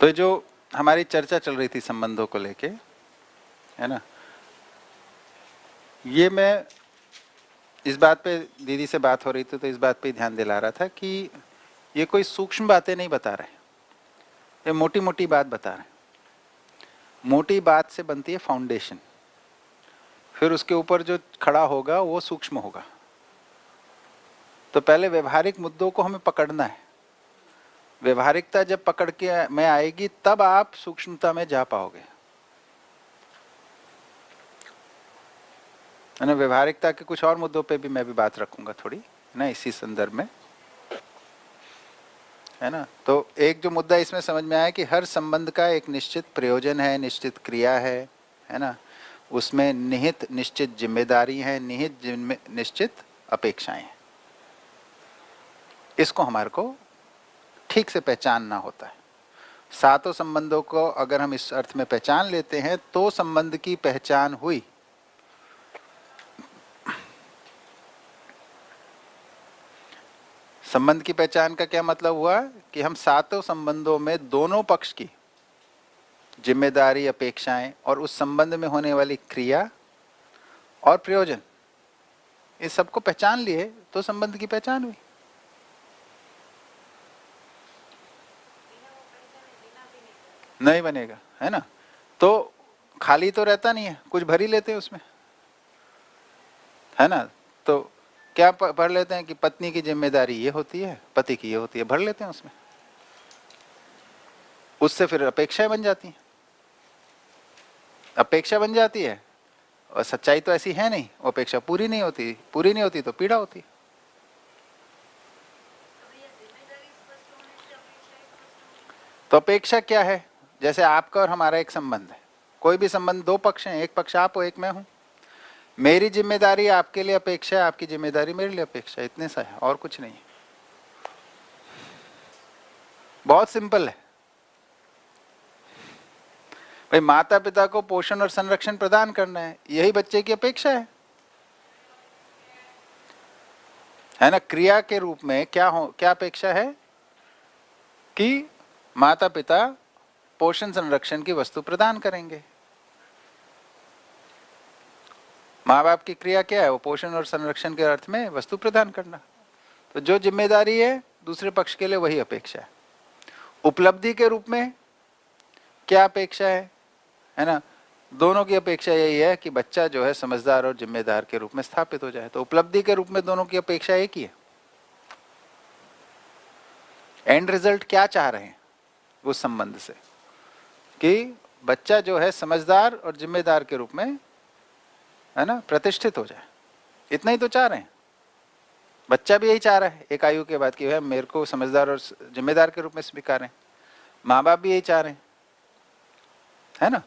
तो जो हमारी चर्चा चल रही थी संबंधों को लेके, है ना, ये मैं इस बात पे दीदी से बात हो रही थी तो इस बात पे ध्यान दिला रहा था कि ये कोई सूक्ष्म बातें नहीं बता रहे, ये मोटी मोटी बात बता रहे हैं। मोटी बात से बनती है फाउंडेशन, फिर उसके ऊपर जो खड़ा होगा वो सूक्ष्म होगा। तो पहले व्यवहारिक मुद्दों को हमें पकड़ना है। व्यवहारिकता जब पकड़ के में आएगी तब आप सूक्ष्मता में जा पाओगे, है ना। व्यवहारिकता के कुछ और मुद्दों पे भी मैं भी बात रखूंगा थोड़ी, ना, इसी संदर्भ में, है ना। तो एक जो मुद्दा इसमें समझ में आया कि हर संबंध का एक निश्चित प्रयोजन है, निश्चित क्रिया है ना, उसमें निहित निश्चित जिम्मेदारी है, निहित निश्चित अपेक्षाएं हैं। इसको हमारे को ठीक से पहचानना होता है। सातों संबंधों को अगर हम इस अर्थ में पहचान लेते हैं तो संबंध की पहचान हुई। संबंध की पहचान का क्या मतलब हुआ कि हम सातों संबंधों में दोनों पक्ष की जिम्मेदारी, अपेक्षाएं और उस संबंध में होने वाली क्रिया और प्रयोजन, इस सबको पहचान लिए तो संबंध की पहचान हुई। नहीं बनेगा, है ना। तो खाली तो रहता नहीं है, कुछ भर ही लेते हैं उसमें, है ना। तो क्या भर लेते हैं कि पत्नी की जिम्मेदारी ये होती है, पति की ये होती है, भर लेते हैं उसमें। उससे फिर अपेक्षाएं बन जाती हैं, अपेक्षा बन जाती है और सच्चाई तो ऐसी है नहीं, वो अपेक्षा पूरी नहीं होती, पूरी नहीं होती तो पीड़ा होती है। तो अपेक्षा क्या है? जैसे आपका और हमारा एक संबंध है, कोई भी संबंध, दो पक्ष हैं, एक पक्ष आप हो, एक मैं हूं। मेरी जिम्मेदारी आपके लिए अपेक्षा है, आपकी जिम्मेदारी मेरे लिए अपेक्षा है, इतने सा है और कुछ नहीं है। बहुत सिंपल है भाई। माता पिता को पोषण और संरक्षण प्रदान करना है, यही बच्चे की अपेक्षा है ना। क्रिया के रूप में क्या अपेक्षा है कि माता पिता पोषण संरक्षण की वस्तु प्रदान करेंगे। माँ बाप की क्रिया क्या है? वो पोषण और संरक्षण के अर्थ में वस्तु प्रदान करना। तो जो जिम्मेदारी है दूसरे पक्ष के लिए वही अपेक्षा है। उपलब्धि के रूप में क्या अपेक्षा है ना। दोनों की अपेक्षा यही है कि बच्चा जो है समझदार और जिम्मेदार के रूप में स्थापित हो जाए। तो उपलब्धि के रूप में दोनों की अपेक्षा एक ही है। एंड रिजल्ट क्या चाह रहे हैं उस संबंध से कि बच्चा जो है समझदार और जिम्मेदार के रूप में, है ना, प्रतिष्ठित हो जाए। इतना ही तो चाह रहे हैं। बच्चा भी यही चाह रहा है एक आयु के बाद कि भाई मेरे को समझदार और जिम्मेदार के रूप में स्वीकार है। माँ बाप भी यही चाह रहे हैं, है ना।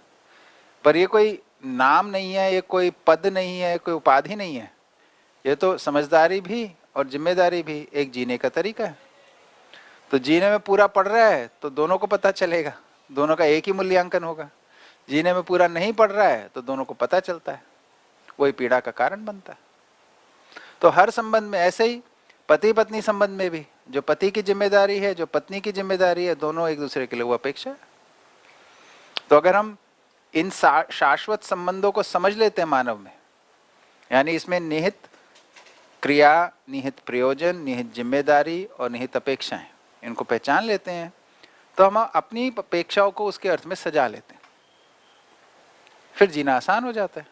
पर ये कोई नाम नहीं है, ये कोई पद नहीं है, कोई उपाधि नहीं है। ये तो समझदारी भी और जिम्मेदारी भी एक जीने का तरीका है। तो जीने में पूरा पड़ रहा है तो दोनों को पता चलेगा, दोनों का एक ही मूल्यांकन होगा। जीने में पूरा नहीं पड़ रहा है तो दोनों को पता चलता है, वही पीड़ा का कारण बनता है। तो हर संबंध में ऐसे ही, पति पत्नी संबंध में भी जो पति की जिम्मेदारी है, जो पत्नी की जिम्मेदारी है, दोनों एक दूसरे के लिए वो अपेक्षा है। तो अगर हम इन शाश्वत संबंधों को समझ लेते हैं मानव में, यानी इसमें निहित क्रिया, निहित प्रयोजन, निहित जिम्मेदारी और निहित अपेक्षाएं, इनको पहचान लेते हैं तो हम अपनी अपेक्षाओं को उसके अर्थ में सजा लेते हैं, फिर जीना आसान हो जाता है।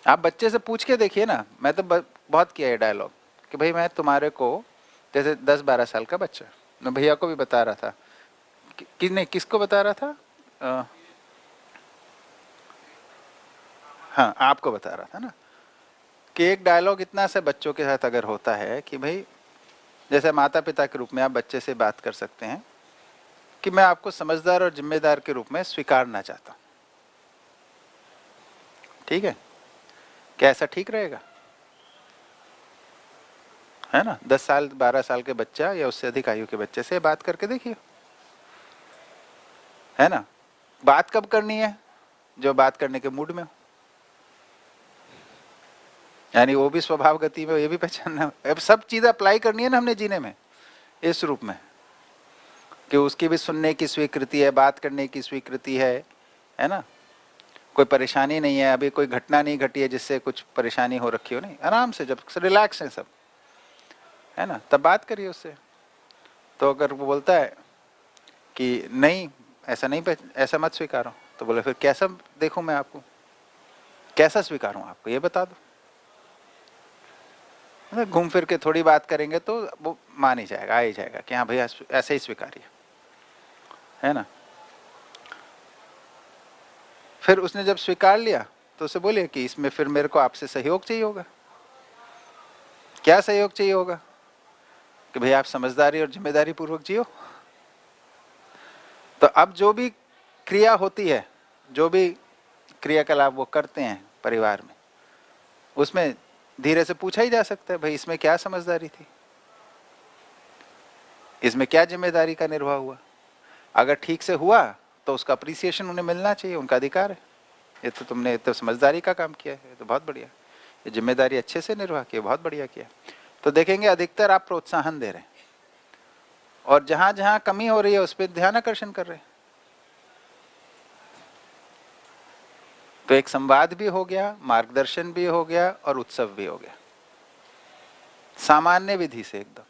आप बच्चे से पूछ के देखिए ना, मैं तो बहुत किया है डायलॉग कि भाई मैं तुम्हारे को, जैसे 10-12 साल का बच्चा, मैं भैया को भी बता रहा था कि नहीं, किसको बता रहा था, हाँ आपको बता रहा था ना, कि एक डायलॉग इतना से बच्चों के साथ अगर होता है कि भाई जैसे माता पिता के रूप में आप बच्चे से बात कर सकते हैं कि मैं आपको समझदार और जिम्मेदार के रूप में स्वीकारना चाहता हूँ, ठीक है, क्या ऐसा ठीक रहेगा? है ना। 10 साल 12 साल के बच्चा या उससे अधिक आयु के बच्चे से बात करके देखिए, है ना। बात कब करनी है? जो बात करने के मूड में हो, यानी वो भी स्वभाव गति में, ये भी पहचानना। अब सब चीजें अप्लाई करनी है ना हमने जीने में इस रूप में। कि उसकी भी सुनने की स्वीकृति है, बात करने की स्वीकृति है ना। कोई परेशानी नहीं है, अभी कोई घटना नहीं घटी है जिससे कुछ परेशानी हो रखी हो, नहीं, आराम से जब रिलैक्स है सब, है ना, तब बात करिए उससे। तो अगर वो बोलता है कि नहीं ऐसा नहीं, ऐसा मत स्वीकारो, तो बोले फिर कैसा देखूं मैं आपको, कैसा स्वीकारूं आपको, ये बता दो। घूम फिर के थोड़ी बात करेंगे तो वो मान ही जाएगा, आ ही जाएगा कि हाँ भैया ऐसे ही स्वीकारिए, है ना। फिर उसने जब स्वीकार लिया तो उसे बोलिए कि इसमें फिर मेरे को आपसे सहयोग चाहिए होगा। क्या सहयोग चाहिए होगा? कि भैया आप समझदारी और जिम्मेदारी पूर्वक जियो। तो अब जो भी क्रिया होती है, जो भी क्रियाकलाप वो करते हैं परिवार में, उसमें धीरे से पूछा ही जा सकता है, भाई इसमें क्या समझदारी थी, इसमें क्या जिम्मेदारी का निर्वाह हुआ। अगर ठीक से हुआ तो उसका अप्रिसिएशन उन्हें मिलना चाहिए, उनका अधिकार है। ये तो तुमने तो समझदारी का काम किया है, तो बहुत बढ़िया, ये जिम्मेदारी अच्छे से निर्वाह किया, बहुत बढ़िया किया। तो देखेंगे अधिकतर आप प्रोत्साहन दे रहे हैं, और जहां जहां कमी हो रही है उस पर ध्यान आकर्षण कर रहे हैं। तो एक संवाद भी हो गया, मार्गदर्शन भी हो गया, और उत्सव भी हो गया, सामान्य विधि से एकदम।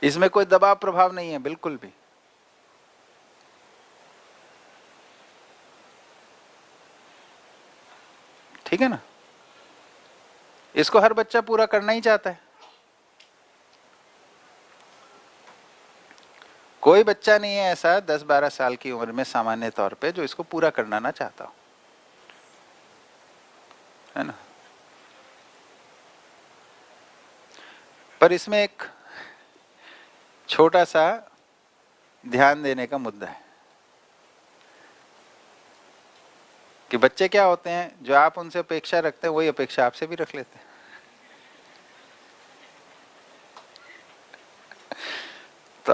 इसमें कोई दबाव प्रभाव नहीं है बिल्कुल भी। ठीक है ना। इसको हर बच्चा पूरा करना ही चाहता है। कोई बच्चा नहीं है ऐसा 10-12 साल की उम्र में सामान्य तौर पे जो इसको पूरा करना ना चाहता हो, है ना। पर इसमें एक छोटा सा ध्यान देने का मुद्दा है कि बच्चे क्या होते हैं, जो आप उनसे अपेक्षा रखते हैं वही अपेक्षा आपसे भी रख लेते हैं। तो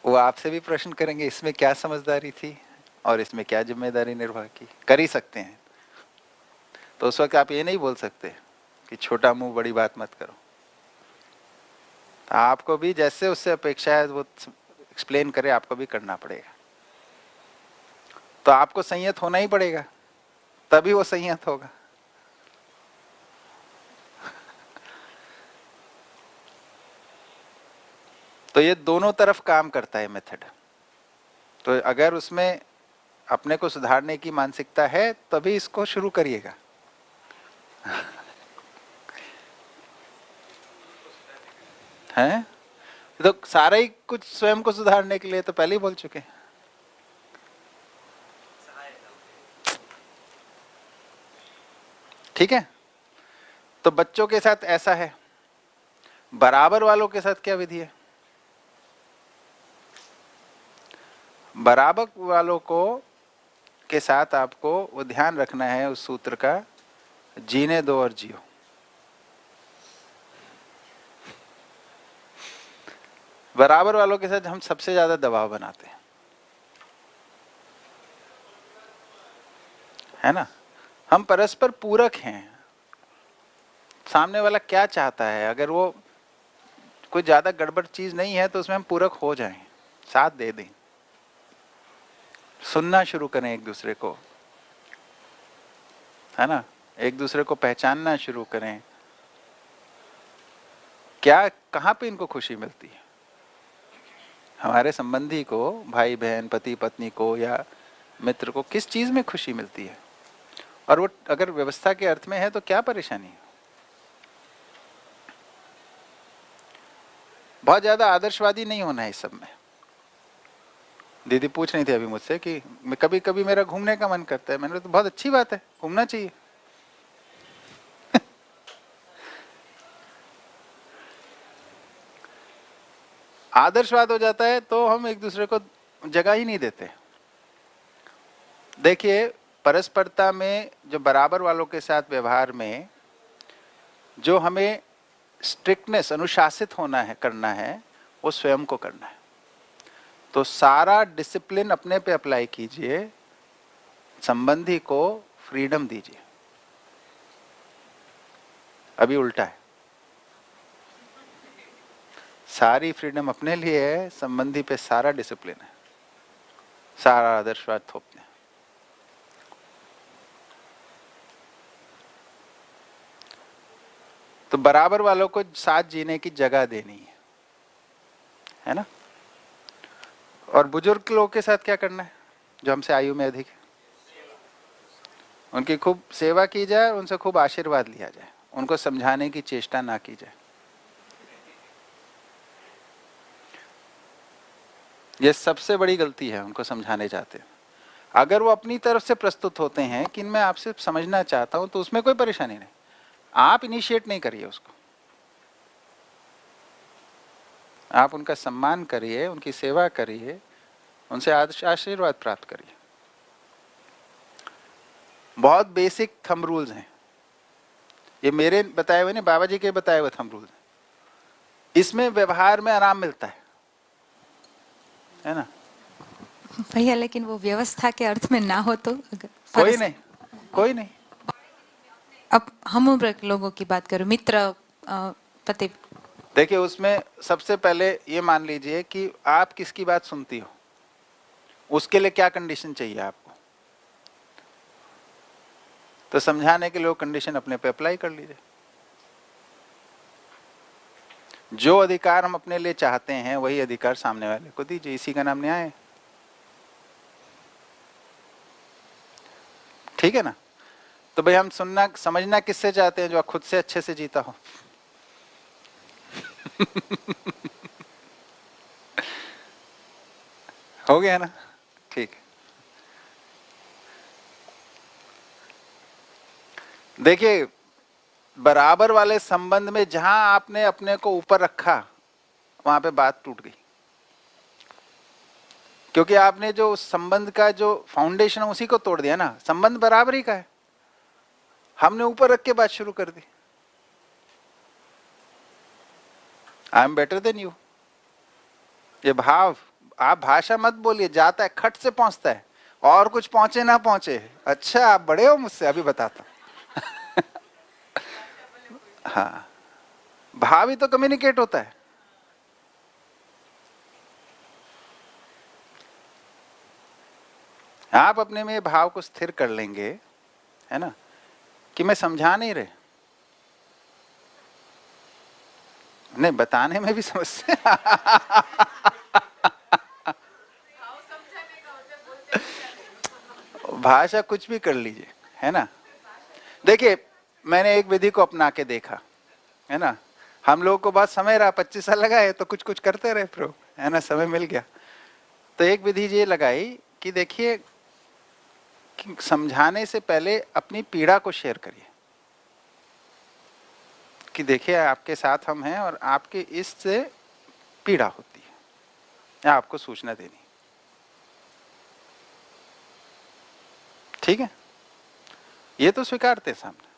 वो आपसे भी प्रश्न करेंगे इसमें क्या समझदारी थी और इसमें क्या जिम्मेदारी निर्वाह की, कर ही सकते हैं। तो उस वक्त आप ये नहीं बोल सकते कि छोटा मुंह बड़ी बात मत करो। आपको भी जैसे उससे अपेक्षा है वो एक्सप्लेन करे, आपको भी करना पड़ेगा। तो आपको संयत होना ही पड़ेगा, तभी वो संयत होगा। तो ये दोनों तरफ काम करता है मेथड। तो अगर उसमें अपने को सुधारने की मानसिकता है तभी इसको शुरू करिएगा। हैं? तो सारा ही कुछ स्वयं को सुधारने के लिए तो पहले ही बोल चुके हैं। ठीक है। तो बच्चों के साथ ऐसा है, बराबर वालों के साथ क्या विधि है? बराबर वालों को के साथ आपको वो ध्यान रखना है उस सूत्र का, जीने दो और जियो। बराबर वालों के साथ हम सबसे ज्यादा दबाव बनाते हैं, है ना। हम परस्पर पूरक हैं। सामने वाला क्या चाहता है, अगर वो कोई ज्यादा गड़बड़ चीज नहीं है तो उसमें हम पूरक हो जाएं, साथ दे दें, सुनना शुरू करें एक दूसरे को, है ना, एक दूसरे को पहचानना शुरू करें। क्या कहाँ पे इनको खुशी मिलती है? हमारे संबंधी को, भाई बहन, पति पत्नी को या मित्र को किस चीज में खुशी मिलती है? और वो अगर व्यवस्था के अर्थ में है तो क्या परेशानी है? बहुत ज्यादा आदर्शवादी नहीं होना है इस सब में। दीदी पूछ रही थी अभी मुझसे कि मैं कभी कभी मेरा घूमने का मन करता है। मैंने तो बहुत अच्छी बात है, घूमना चाहिए। आदर्शवाद हो जाता है तो हम एक दूसरे को जगह ही नहीं देते। देखिए, परस्परता में जो बराबर वालों के साथ व्यवहार में जो हमें स्ट्रिक्टनेस, अनुशासित होना है, करना है, वो स्वयं को करना है। तो सारा डिसिप्लिन अपने पे अप्लाई कीजिए, संबंधी को फ्रीडम दीजिए। अभी उल्टा है, सारी फ्रीडम अपने लिए है, संबंधी पे सारा डिसिप्लिन है, सारा आदर्शवाद थोपते हैं। तो बराबर वालों को साथ जीने की जगह देनी है ना। और बुजुर्ग लोगों के साथ क्या करना है, जो हमसे आयु में अधिक है, उनकी खूब सेवा की जाए, उनसे खूब आशीर्वाद लिया जाए, उनको समझाने की चेष्टा ना की जाए। ये सबसे बड़ी गलती है, उनको समझाने जाते हैं। अगर वो अपनी तरफ से प्रस्तुत होते हैं कि मैं आपसे समझना चाहता हूं, तो उसमें कोई परेशानी नहीं, आप इनिशिएट नहीं करिए उसको, आप उनका सम्मान करिए, उनकी सेवा करिए, उनसे आशीर्वाद प्राप्त करिए। बहुत बेसिक थंब रूल्स हैं ये, मेरे बताए हुए नहीं, बाबा जी के बताए हुए थंब रूल्स। इसमें व्यवहार में आराम मिलता है ना भैया। लेकिन वो व्यवस्था के अर्थ में ना हो तो अगर कोई नहीं, कोई नहीं। अब हम उम्र के लोगों की बात करूं, मित्र, पति। देखिए, उसमें सबसे पहले ये मान लीजिए कि आप किसकी बात सुनती हो, उसके लिए क्या कंडीशन चाहिए आपको, तो समझाने के लिए वो कंडीशन अपने पे अप्लाई कर लीजिए। जो अधिकार हम अपने लिए चाहते हैं वही अधिकार सामने वाले को दीजिए, इसी का नाम न्याय है। ठीक है ना। तो भाई हम सुनना समझना किससे चाहते हैं, जो खुद से अच्छे से जीता हो। हो गया ना, ठीक है। देखिए, बराबर वाले संबंध में जहां आपने अपने को ऊपर रखा, वहां पे बात टूट गई, क्योंकि आपने जो उस संबंध का जो फाउंडेशन है उसी को तोड़ दिया ना। संबंध बराबरी का है, हमने ऊपर रख के बात शुरू कर दी, I am better than you. ये भाव, आप भाषा मत बोलिए, जाता है, खट से पहुंचता है, और कुछ पहुंचे ना पहुंचे, अच्छा आप बड़े हो मुझसे, अभी बताता हूं। हाँ, भाव ही तो कम्युनिकेट होता है। आप अपने में भाव को स्थिर कर लेंगे, है ना, कि मैं समझा नहीं रहे, नहीं बताने में भी समस्या। भाषा कुछ भी कर लीजिए, है ना। देखिए, मैंने एक विधि को अपना के देखा, है ना। हम लोगों को बहुत समय रहा, 25 साल लगाए, तो कुछ कुछ करते रहे प्रो, है ना, समय मिल गया। तो एक विधि ये लगाई कि देखिए, कि समझाने से पहले अपनी पीड़ा को शेयर करिए, कि देखिए आपके साथ हम हैं और आपके इससे पीड़ा होती है, या आपको सूचना देनी। ठीक है, ये तो स्वीकारते सामने,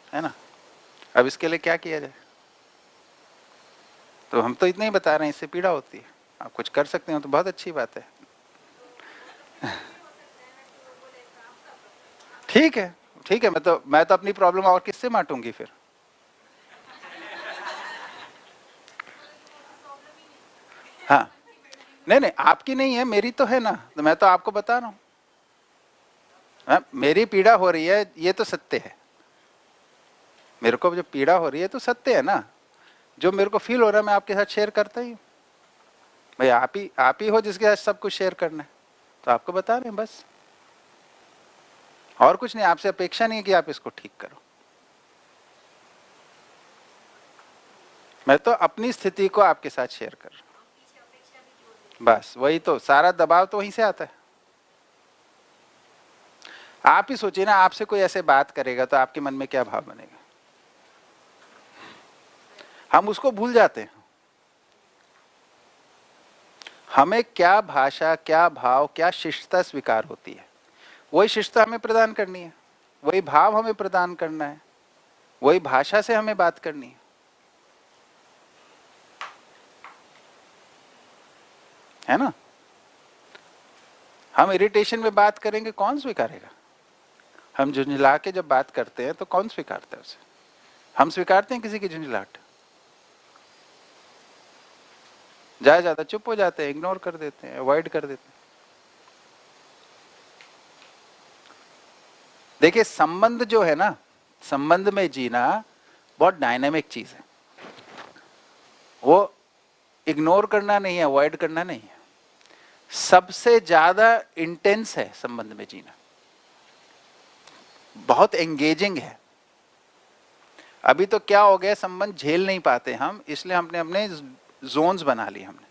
है ना। अब इसके लिए क्या किया जाए, तो हम तो इतना ही बता रहे हैं, इससे पीड़ा होती है, आप कुछ कर सकते हो तो बहुत अच्छी बात है। ठीक है, ठीक है, मैं तो अपनी प्रॉब्लम और किससे बांटूंगी फिर। हाँ, नहीं नहीं, आपकी नहीं है, मेरी तो है ना, तो मैं तो आपको बता रहा हूँ। हाँ, मेरी पीड़ा हो रही है, ये तो सत्य है, मेरे को जो पीड़ा हो रही है तो सत्य है ना, जो मेरे को फील हो रहा है मैं आपके साथ शेयर करता ही हूँ। भाई आप ही हो जिसके साथ सब कुछ शेयर करना है, तो आपको बता रहे हैं बस, और कुछ नहीं। आपसे अपेक्षा नहीं है कि आप इसको ठीक करो, मैं तो अपनी स्थिति को आपके साथ शेयर कर रहा हूँ, बस वही तो, सारा दबाव तो वहीं से आता है। आप ही सोचिए ना, आपसे कोई ऐसे बात करेगा तो आपके मन में क्या भाव बनेगा, हम उसको भूल जाते हैं। हमें क्या भाषा, क्या भाव, क्या शिष्टता स्वीकार होती है, वही शिष्टता हमें प्रदान करनी है, वही भाव हमें प्रदान करना है, वही भाषा से हमें बात करनी है ना। हम इरिटेशन में बात करेंगे, कौन स्वीकारेगा। हम झुंझला के जब बात करते हैं तो कौन स्वीकारता है उसे, हम स्वीकारते हैं किसी की झुंझलाहट। ज्यादा चुप हो जाते हैं, इग्नोर कर देते हैं, अवॉइड कर देते हैं। देखिए संबंध जो है ना, संबंध में जीना बहुत डायनामिक चीज है। वो इग्नोर करना नहीं है, अवॉइड करना नहीं है, सबसे ज्यादा इंटेंस है संबंध में जीना, बहुत एंगेजिंग है। अभी तो क्या हो गया, संबंध झेल नहीं पाते हम, इसलिए हमने अपने जोन्स बना लिए हमने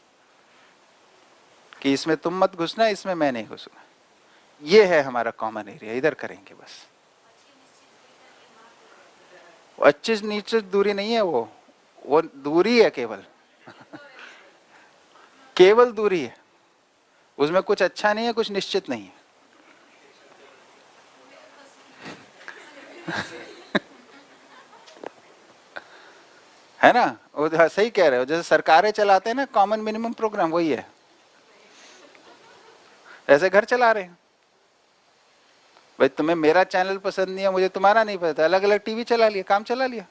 कि इसमें तुम मत घुसना, इसमें मैं नहीं घुसूंगा, ये है हमारा कॉमन एरिया, इधर करेंगे बस। अच्छी निश्चित दूरी नहीं है, वो दूरी है केवल केवल दूरी है, उसमें कुछ अच्छा नहीं है, कुछ निश्चित नहीं है। है ना, वो सही कह रहे हो, जैसे सरकारें चलाते हैं ना कॉमन मिनिमम प्रोग्राम, वही है, ऐसे घर चला रहे हैं। भाई तुम्हें मेरा चैनल पसंद नहीं है, मुझे तुम्हारा नहीं पता, अलग अलग टीवी चला लिया, काम चला लिया,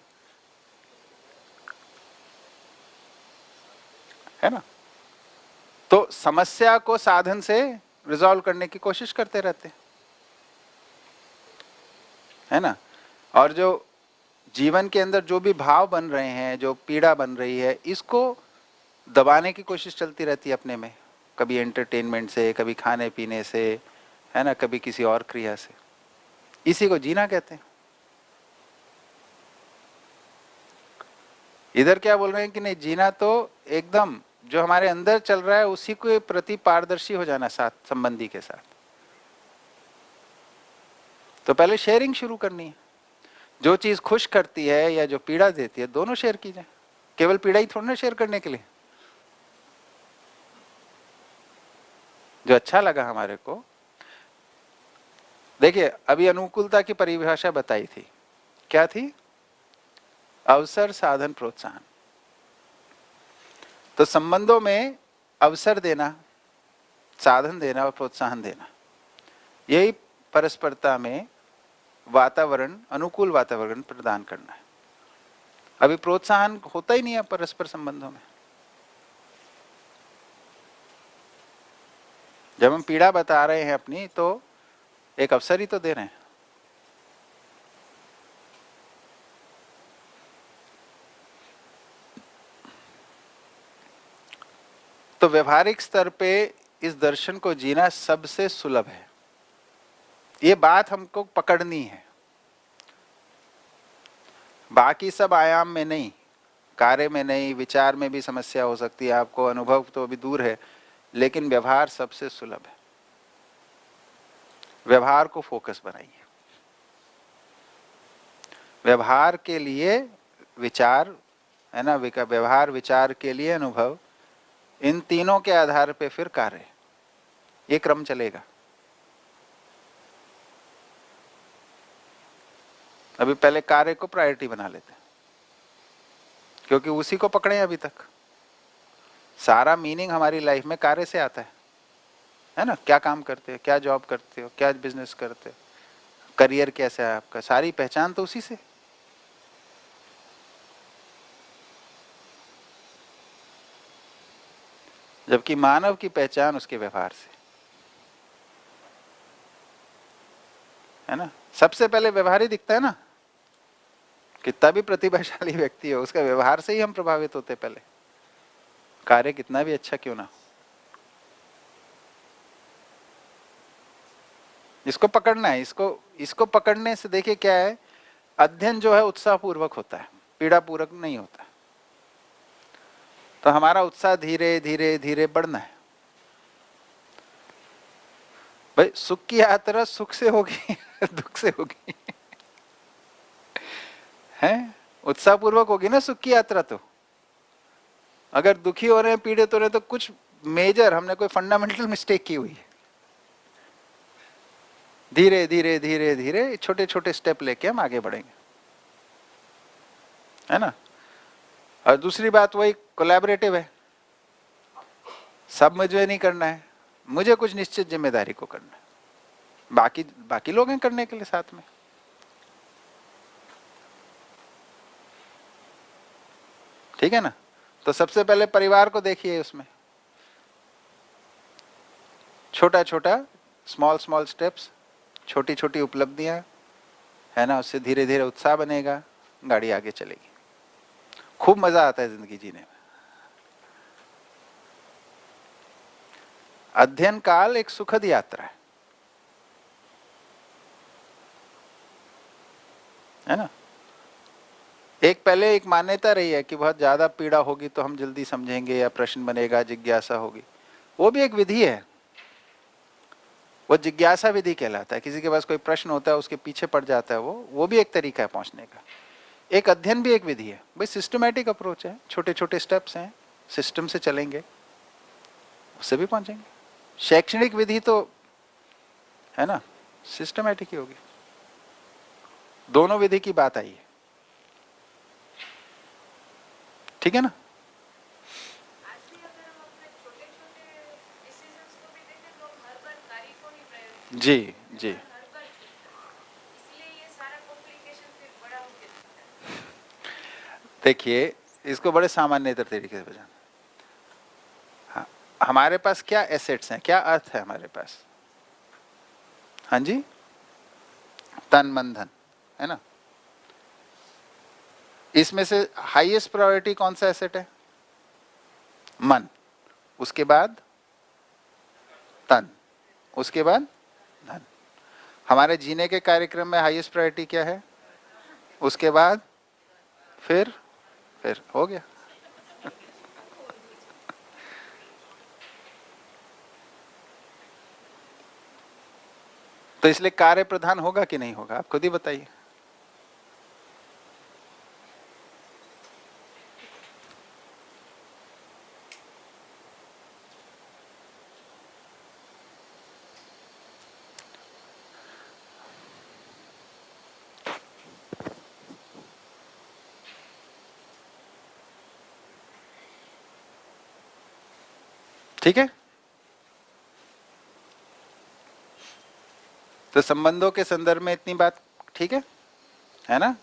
है ना। तो समस्या को साधन से रिजॉल्व करने की कोशिश करते रहते हैं, है ना। और जो जीवन के अंदर जो भी भाव बन रहे हैं, जो पीड़ा बन रही है, इसको दबाने की कोशिश चलती रहती है अपने में, कभी एंटरटेनमेंट से, कभी खाने पीने से, है ना, कभी किसी और क्रिया से। इसी को जीना कहते हैं। इधर क्या बोल रहे हैं कि नहीं, जीना तो एकदम जो हमारे अंदर चल रहा है उसी के प्रति पारदर्शी हो जाना, साथ संबंधी के साथ। तो पहले शेयरिंग शुरू करनी है, जो चीज खुश करती है या जो पीड़ा देती है, दोनों शेयर की जाए। केवल पीड़ा ही थोड़ा ना शेयर करने के लिए, जो अच्छा लगा हमारे को। देखिए अभी अनुकूलता की परिभाषा बताई थी, क्या थी? अवसर, साधन, प्रोत्साहन। तो संबंधों में अवसर देना, साधन देना और प्रोत्साहन देना, यही परस्परता में वातावरण, अनुकूल वातावरण प्रदान करना है। अभी प्रोत्साहन होता ही नहीं है परस्पर संबंधों में। जब हम पीड़ा बता रहे हैं अपनी, तो एक अवसर ही तो दे रहे हैं। तो व्यवहारिक स्तर पे इस दर्शन को जीना सबसे सुलभ है, ये बात हमको पकड़नी है। बाकी सब आयाम में नहीं, कार्य में नहीं, विचार में भी समस्या हो सकती है आपको, अनुभव तो अभी दूर है, लेकिन व्यवहार सबसे सुलभ है। व्यवहार को फोकस बनाइए, व्यवहार के लिए विचार, है ना, व्यवहार, विचार के लिए अनुभव, इन तीनों के आधार पे फिर कार्य, ये क्रम चलेगा। अभी पहले कार्य को प्रायोरिटी बना लेते हैं, क्योंकि उसी को पकड़े अभी तक। सारा मीनिंग हमारी लाइफ में कार्य से आता है ना। क्या काम करते हो, क्या जॉब करते हो, क्या बिजनेस करते हो, करियर कैसा है आपका, सारी पहचान तो उसी से। जबकि मानव की पहचान उसके व्यवहार से, है ना। सबसे पहले व्यवहार ही दिखता है ना, कितना भी प्रतिभाशाली व्यक्ति हो, उसका व्यवहार से ही हम प्रभावित होते पहले, कार्य कितना भी अच्छा क्यों ना। इसको पकड़ना है, इसको पकड़ने से देखिए क्या है, अध्ययन जो है उत्साह पूर्वक होता है, पीड़ा पूर्वक नहीं होता। तो हमारा उत्साह धीरे धीरे धीरे बढ़ना है। भाई सुख की यात्रा सुख से होगी दुख से होगी है, उत्साह पूर्वक होगी ना सुख की यात्रा। तो अगर दुखी हो रहे हैं, पीड़ित हो रहे हैं, तो कुछ मेजर हमने कोई फंडामेंटल मिस्टेक की हुई है। धीरे धीरे धीरे धीरे छोटे छोटे स्टेप लेके हम आगे बढ़ेंगे, है ना। और दूसरी बात वही कोलैबोरेटिव है, सब मुझे नहीं करना है, मुझे कुछ निश्चित जिम्मेदारी को करना है, बाकी बाकी लोग हैं करने के लिए साथ में। ठीक है ना। तो सबसे पहले परिवार को देखिए उसमें, छोटा छोटा स्मॉल स्मॉल स्टेप्स, छोटी छोटी उपलब्धियां, है ना, उससे धीरे धीरे उत्साह बनेगा, गाड़ी आगे चलेगी। खूब मजा आता है जिंदगी जीने में। अध्ययन काल एक सुखद यात्रा है ना। एक पहले एक मान्यता रही है कि बहुत ज्यादा पीड़ा होगी तो हम जल्दी समझेंगे या प्रश्न बनेगा, जिज्ञासा होगी। वो भी एक विधि है, वो जिज्ञासा विधि कहलाता है। किसी के पास कोई प्रश्न होता है, उसके पीछे पड़ जाता है, वो भी एक तरीका है पहुंचने का। एक अध्ययन भी एक विधि है भाई, सिस्टमैटिक अप्रोच है, छोटे छोटे स्टेप्स हैं, सिस्टम से चलेंगे, उससे भी पहुंचेंगे। शैक्षणिक विधि तो है ना, सिस्टमैटिक ही होगी। दोनों विधि की बात आई है, ठीक है ना। जी जी, देखिए इसको बड़े सामान्य तरीके से बजाना। हाँ, हमारे पास क्या एसेट्स हैं, क्या अर्थ है हमारे पास? हाँ जी, तन मन धन, है ना। इसमें से हाईएस्ट प्रायोरिटी कौन सा एसेट है? मन। उसके बाद तन, उसके बाद धन। हमारे जीने के कार्यक्रम में हाईएस्ट प्रायोरिटी क्या है? उसके बाद फिर हो गया। तो इसलिए कार्य प्रधान होगा कि नहीं होगा, आप खुद ही बताइए। ठीक है, तो संबंधों के संदर्भ में इतनी बात ठीक है ना।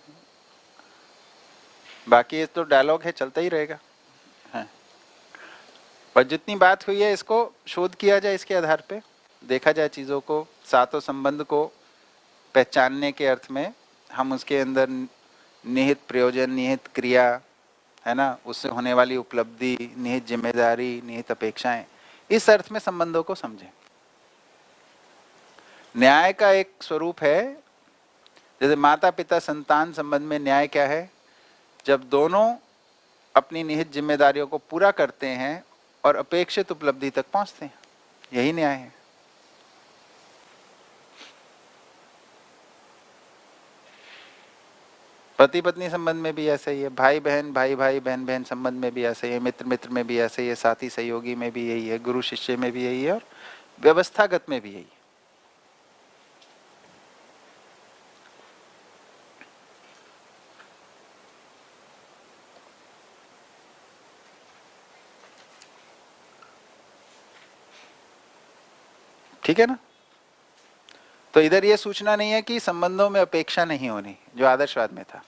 बाकी ये तो डायलॉग है, चलता ही रहेगा। है। पर जितनी बात हुई है इसको शोध किया जाए, इसके आधार पे देखा जाए चीज़ों को, सातों संबंध को पहचानने के अर्थ में हम उसके अंदर निहित प्रयोजन, निहित क्रिया, है ना, उससे होने वाली उपलब्धि, निहित जिम्मेदारी, निहित अपेक्षाएं, इस अर्थ में संबंधों को समझें। न्याय का एक स्वरूप है, जैसे माता पिता संतान संबंध में न्याय क्या है? जब दोनों अपनी निहित जिम्मेदारियों को पूरा करते हैं और अपेक्षित उपलब्धि तक पहुंचते हैं, यही न्याय है। पति पत्नी संबंध में भी ऐसा ही है, भाई बहन, भाई भाई, बहन बहन संबंध में भी ऐसा ही है, मित्र मित्र में भी ऐसा ही है, साथी सहयोगी में भी यही है, गुरु शिष्य में भी यही है, और व्यवस्थागत में भी यही है। ठीक है ना। तो इधर यह सूचना नहीं है कि संबंधों में अपेक्षा नहीं होनी, जो आदर्शवाद में था।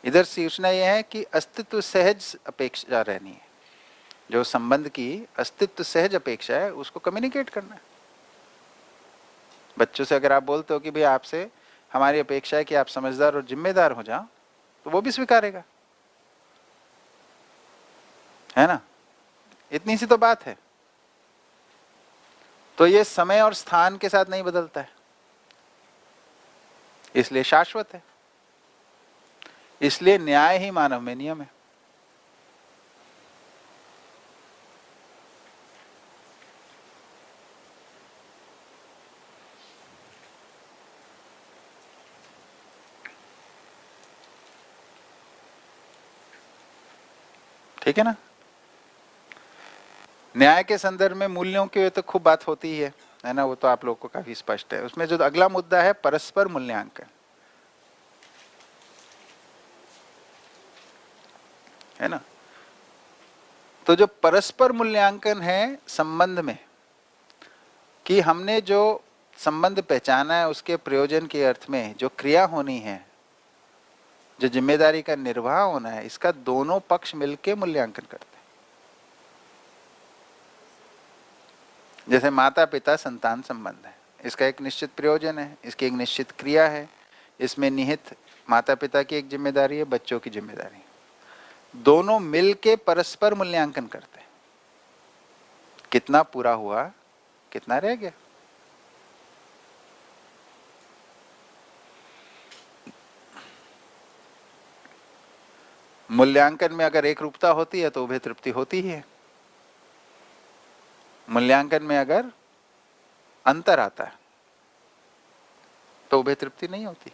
इधर सूचना यह है कि अस्तित्व सहज अपेक्षा रहनी है। जो संबंध की अस्तित्व सहज अपेक्षा है उसको कम्युनिकेट करना है। बच्चों से अगर आप बोलते हो कि भाई आपसे हमारी अपेक्षा है कि आप समझदार और जिम्मेदार हो जाओ, तो वो भी स्वीकारेगा, है ना। इतनी सी तो बात है। तो ये समय और स्थान के साथ नहीं बदलता है, इसलिए शाश्वत है। इसलिए न्याय ही मानव में नियम है। ठीक है ना। न्याय के संदर्भ में मूल्यों की तो खूब बात होती ही है ना, वो तो आप लोगों को काफी स्पष्ट है। उसमें जो अगला मुद्दा है परस्पर मूल्यांकन, है ना। तो जो परस्पर मूल्यांकन है संबंध में, कि हमने जो संबंध पहचाना है उसके प्रयोजन के अर्थ में जो क्रिया होनी है, जो जिम्मेदारी का निर्वाह होना है, इसका दोनों पक्ष मिलकर मूल्यांकन करते हैं। जैसे माता पिता संतान संबंध है, इसका एक निश्चित प्रयोजन है, इसकी एक निश्चित क्रिया है, इसमें निहित माता पिता की एक जिम्मेदारी है, बच्चों की जिम्मेदारी है। दोनों मिलके परस्पर मूल्यांकन करते हैं, कितना पूरा हुआ, कितना रह गया। मूल्यांकन में अगर एक रूपता होती है तो उभय तृप्ति होती ही है। मूल्यांकन में अगर अंतर आता है तो उभय तृप्ति नहीं होती।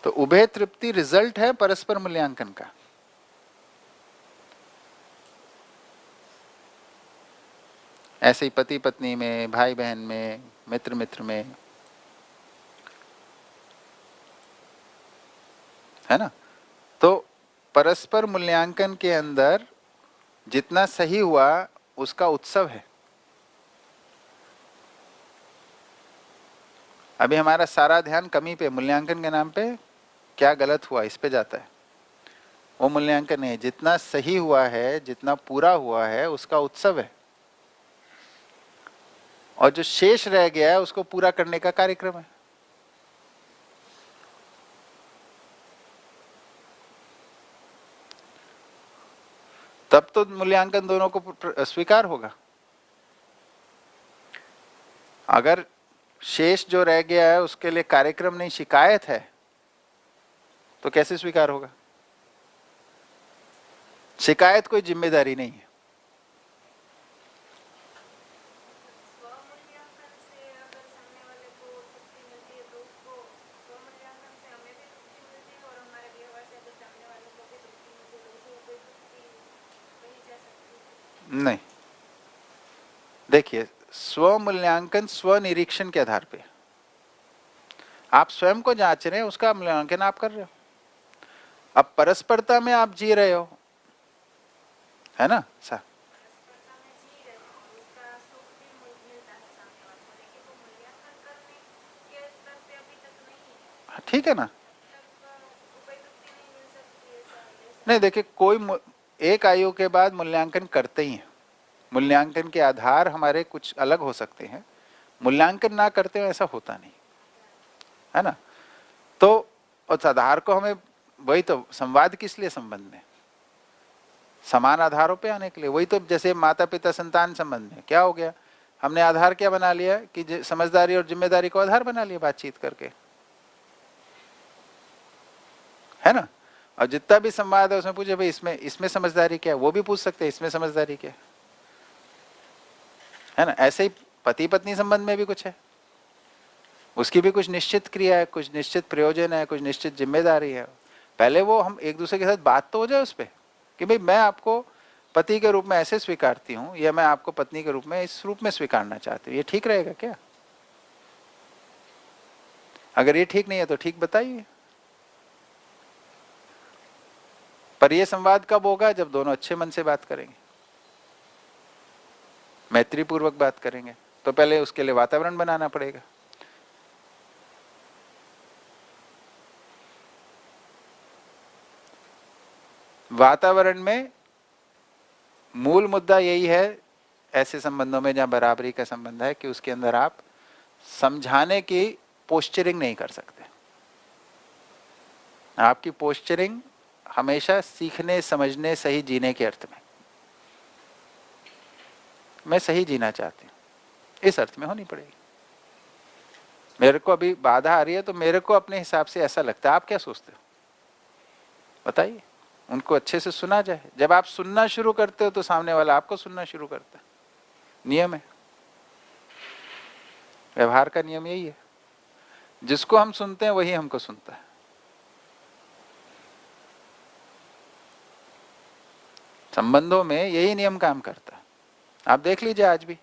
तो उभय तृप्ति रिजल्ट है परस्पर मूल्यांकन का। ऐसे ही पति पत्नी में, भाई बहन में, मित्र मित्र में, है ना। तो परस्पर मूल्यांकन के अंदर जितना सही हुआ उसका उत्सव है। अभी हमारा सारा ध्यान कमी पे, मूल्यांकन के नाम पे क्या गलत हुआ इस पे जाता है। वो मूल्यांकन नहीं, जितना सही हुआ है, जितना पूरा हुआ है उसका उत्सव है, और जो शेष रह गया है उसको पूरा करने का कार्यक्रम है। तब तो मूल्यांकन दोनों को स्वीकार होगा। अगर शेष जो रह गया है उसके लिए कार्यक्रम नहीं, शिकायत है, तो कैसे स्वीकार होगा। शिकायत कोई जिम्मेदारी नहीं है। नहीं, देखिए, स्व मूल्यांकन स्व निरीक्षण के आधार पे, आप स्वयं को जांच रहे हैं, उसका मूल्यांकन आप कर रहे हो। अब परस्परता में आप जी रहे हो, है ना सर। ठीक है ना। नहीं, देखिए, एक आयु के बाद मूल्यांकन करते ही हैं। मूल्यांकन के आधार हमारे कुछ अलग हो सकते हैं, मूल्यांकन ना करते हो ऐसा होता नहीं, है ना। तो उस आधार को हमें, वही तो संवाद किस लिए संबंध में, समान आधारों पे आने के लिए। वही तो जैसे माता पिता संतान संबंध में क्या हो गया, हमने आधार क्या बना लिया कि समझदारी और जिम्मेदारी को आधार बना लिया बातचीत करके, है ना। और जितना भी संवाद है उसमें पूछे भाई इसमें इसमें समझदारी क्या है, वो भी पूछ सकते हैं इसमें समझदारी क्या है ना। ऐसे ही पति पत्नी संबंध में भी कुछ है, उसकी भी कुछ निश्चित क्रिया है, कुछ निश्चित प्रयोजन है, कुछ निश्चित जिम्मेदारी है। पहले वो हम एक दूसरे के साथ बात तो हो जाए उस पर कि भाई मैं आपको पति के रूप में ऐसे स्वीकारती हूँ, या मैं आपको पत्नी के रूप में इस रूप में स्वीकारना चाहती हूँ, ये ठीक रहेगा क्या। अगर ये ठीक नहीं है तो ठीक बताइए। पर ये संवाद कब होगा, जब दोनों अच्छे मन से बात करेंगे, मैत्री पूर्वक बात करेंगे। तो पहले उसके लिए वातावरण बनाना पड़ेगा। वातावरण में मूल मुद्दा यही है ऐसे संबंधों में जहां बराबरी का संबंध है, कि उसके अंदर आप समझाने की पोस्चरिंग नहीं कर सकते। आपकी पोस्चरिंग हमेशा सीखने, समझने, सही जीने के अर्थ में, मैं सही जीना चाहती हूँ, इस अर्थ में होनी पड़ेगी। मेरे को अभी बाधा आ रही है तो मेरे को अपने हिसाब से ऐसा लगता है, आप क्या सोचते हो बताइए। उनको अच्छे से सुना जाए। जब आप सुनना शुरू करते हो तो सामने वाला आपको सुनना शुरू करता है। नियम है, व्यवहार का नियम यही है, जिसको हम सुनते हैं वही हमको सुनता है। संबंधों में यही नियम काम करता है। आप देख लीजिए आज भी